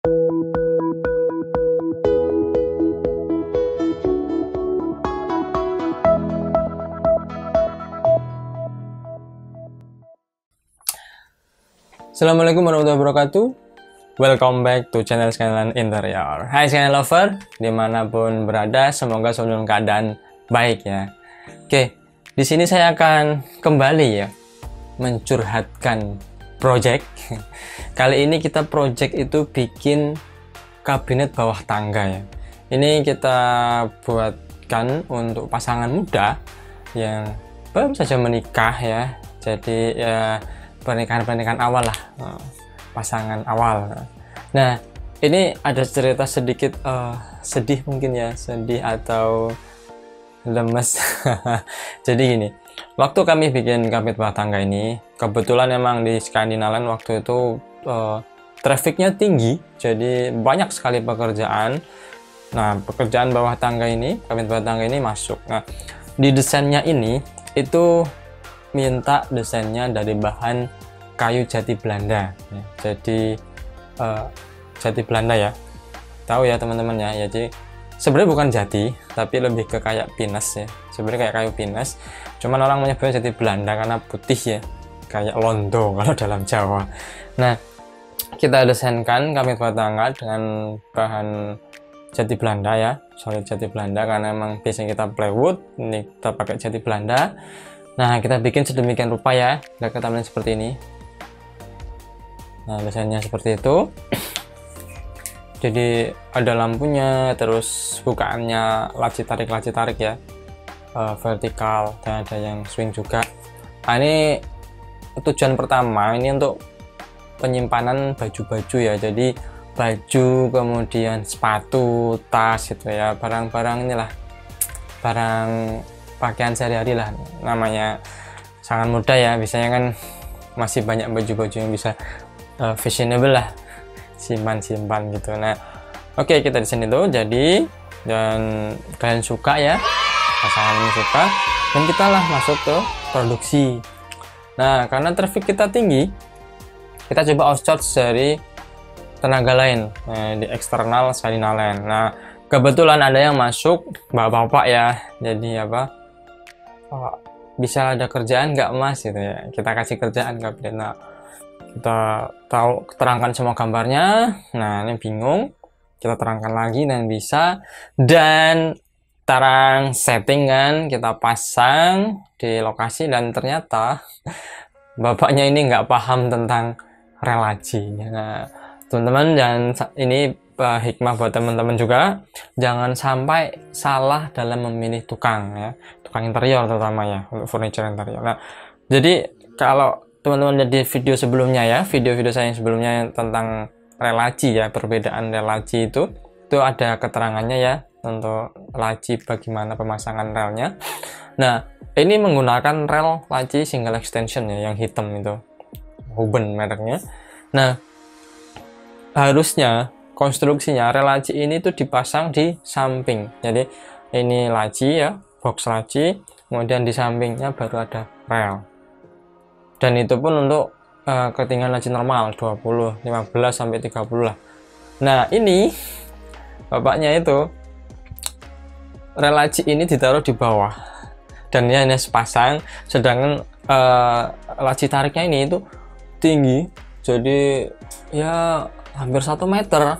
Assalamualaikum warahmatullahi wabarakatuh. Welcome back to channel Skyline Interior. Hai Skyline Lover, dimanapun berada, semoga selalu dalam keadaan baik ya. Oke, di sini saya akan kembali ya mencurhatkan project. Kali ini kita project itu bikin kabinet bawah tangga ya. Ini kita buatkan untuk pasangan muda yang baru saja menikah ya. Jadi ya pernikahan awal lah, pasangan awal. Nah, ini ada cerita sedikit sedih mungkin ya, sedih atau lemes. Jadi gini, waktu kami bikin kabinet bawah tangga ini, kebetulan emang di Skandinaland waktu itu trafficnya tinggi, jadi banyak sekali pekerjaan. Nah, pekerjaan bawah tangga ini, kabinet bawah tangga ini masuk. Nah, di desainnya ini itu minta desainnya dari bahan kayu jati Belanda ya. Jadi jati Belanda ya, tahu ya teman-teman ya. Jadi sebenarnya bukan jati, tapi lebih ke kayak pinus ya, sebenarnya kayak kayu pinus, cuman orang menyebutnya jati Belanda karena putih ya, kayak londo kalau dalam Jawa. Nah, kita desainkan kabinet bawah tangga dengan bahan jati Belanda ya, solid jati Belanda, karena emang biasanya kita plywood, ini kita pakai jati Belanda. Nah, kita bikin sedemikian rupa ya, kita tampilan seperti ini. Nah, desainnya seperti itu. Jadi ada lampunya, terus bukaannya laci tarik ya, vertikal, dan ada yang swing juga. Nah, ini tujuan pertama, ini untuk penyimpanan baju-baju ya. Jadi baju, kemudian sepatu, tas gitu ya, barang-barang inilah, barang pakaian sehari-hari lah, namanya sangat mudah ya, biasanya kan masih banyak baju-baju yang bisa fashionable lah, simpan gitu. Nah, oke, kita di sini tuh jadi, dan kalian suka ya, pasangan ini suka, dan kita lah masuk ke produksi. Nah, karena traffic kita tinggi, kita coba outsource dari tenaga lain di eksternal Skandinaland. Nah, kebetulan ada yang masuk, bapak-bapak ya, jadi apa, bisa ada kerjaan nggak mas gitu ya, kita kasih kerjaan kabinet. Nah, kita terangkan semua gambarnya. Nah, ini bingung, kita terangkan lagi dan bisa, dan tarang setting kan, kita pasang di lokasi, dan ternyata bapaknya ini nggak paham tentang relaji. Nah, teman-teman, dan ini hikmah buat teman-teman juga, jangan sampai salah dalam memilih tukang ya, tukang interior terutama ya, untuk furniture interior. Nah, jadi kalau teman-teman lihat di video sebelumnya ya, video-video saya yang sebelumnya tentang relaji ya, perbedaan relaji itu ada keterangannya ya, untuk laci bagaimana pemasangan relnya. Nah, ini menggunakan rel laci single extension ya, yang hitam itu, Huben mereknya. Nah, harusnya konstruksinya rel laci ini tuh dipasang di samping. Jadi ini laci ya, box laci, kemudian di sampingnya baru ada rel. Dan itu pun untuk ketinggian laci normal 20, 15 sampai 30 lah. Nah, ini bapaknya itu rel laci ini ditaruh di bawah, dan ini hanya sepasang, sedangkan laci tariknya ini itu tinggi, jadi ya hampir 1 meter.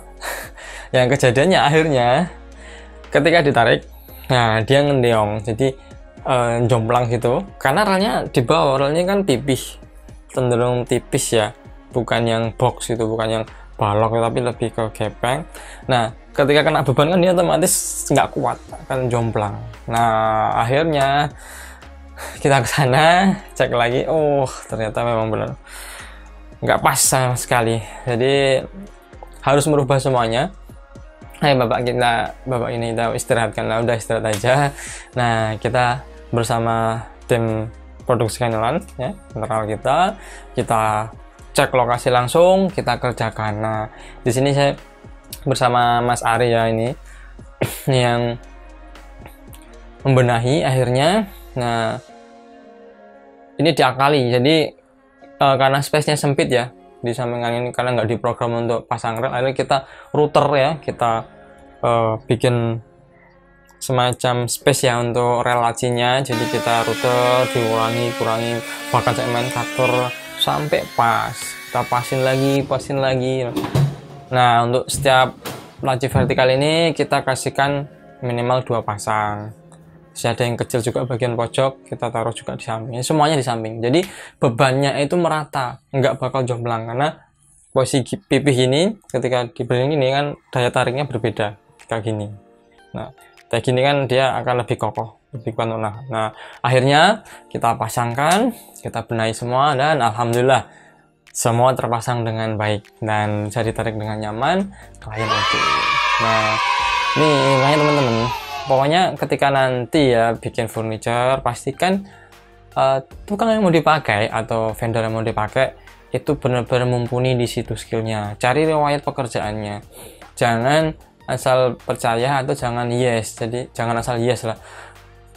Yang kejadiannya akhirnya ketika ditarik, nah dia ngendeong, jadi jomplang gitu, karena relnya di bawah, relnya kan tipis, cenderung tipis ya, bukan yang box itu, bukan yang balok, tapi lebih ke gepeng. Nah, ketika kena beban kan dia otomatis nggak kuat, akan jomplang. Nah, akhirnya kita ke sana cek lagi, oh ternyata memang benar nggak pas sama sekali, jadi harus merubah semuanya. Bapak ini kita istirahatkan lah, udah istirahat aja. Nah, kita bersama tim produksi Skandinaland ya, internal kita cek lokasi langsung, kita kerjakan. Nah, di sini saya bersama Mas Ari ya, ini yang membenahi akhirnya. Nah, ini diakali, jadi karena space-nya sempit ya, di sampingan ini karena nggak diprogram untuk pasang rel, akhirnya kita router ya, kita bikin semacam space ya untuk rel lacinya. Jadi kita router kurangi, bahkan saya main cutter sampai pas, kita pasin lagi. Nah, untuk setiap laci vertikal ini kita kasihkan minimal 2 pasang. Jadi ada yang kecil juga bagian pojok, kita taruh juga di samping. Semuanya di samping. Jadi bebannya itu merata, nggak bakal jomplang karena posisi pipih ini ketika diberi ini kan daya tariknya berbeda kayak gini. Nah, kayak gini kan dia akan lebih kokoh, lebih kuat. Nah, akhirnya kita pasangkan, kita benahi semua, dan alhamdulillah semua terpasang dengan baik dan bisa ditarik dengan nyaman, klien oke. Nah, ini makanya teman-teman, pokoknya ketika nanti ya bikin furniture, pastikan tukang yang mau dipakai atau vendor yang mau dipakai itu benar-benar mumpuni di situ skillnya. Cari riwayat pekerjaannya, jangan asal percaya atau jangan yes. Jadi jangan asal yes lah,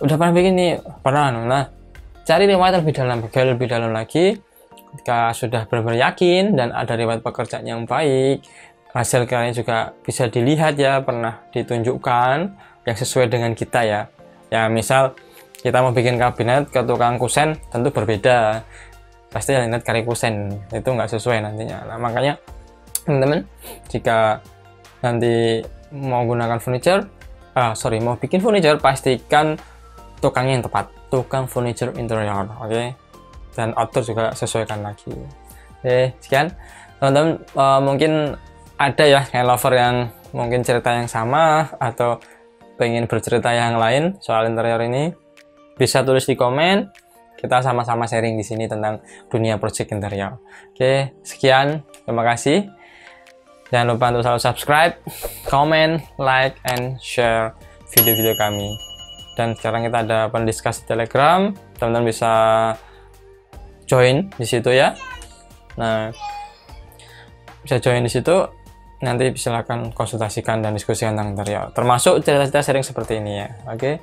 udah pernah bikin nih, pernah. Nah, cari riwayat lebih dalam lagi. Ketika sudah benar-benar yakin dan ada riwayat pekerjaan yang baik, hasil karyanya juga bisa dilihat ya, pernah ditunjukkan yang sesuai dengan kita ya. Ya misal kita mau bikin kabinet ke tukang kusen, tentu berbeda, pasti lihat karya kusen itu nggak sesuai nantinya. Nah, makanya teman-teman, jika nanti mau gunakan mau bikin furniture, pastikan tukangnya yang tepat, tukang furniture interior, oke? Dan outdoor juga sesuaikan lagi. Oke, sekian teman-teman. Mungkin ada ya kayak lover yang mungkin cerita yang sama atau pengen bercerita yang lain soal interior ini, bisa tulis di komen. Kita sama-sama sharing di sini tentang dunia project interior. Oke, sekian, terima kasih. Jangan lupa untuk selalu subscribe, comment, like, and share video-video kami. Dan sekarang kita ada pendiskus Telegram, teman-teman bisa join di situ ya. Nah, bisa join di situ, nanti silakan konsultasikan dan diskusi tentang interior, termasuk cerita-cerita sharing seperti ini ya. Oke.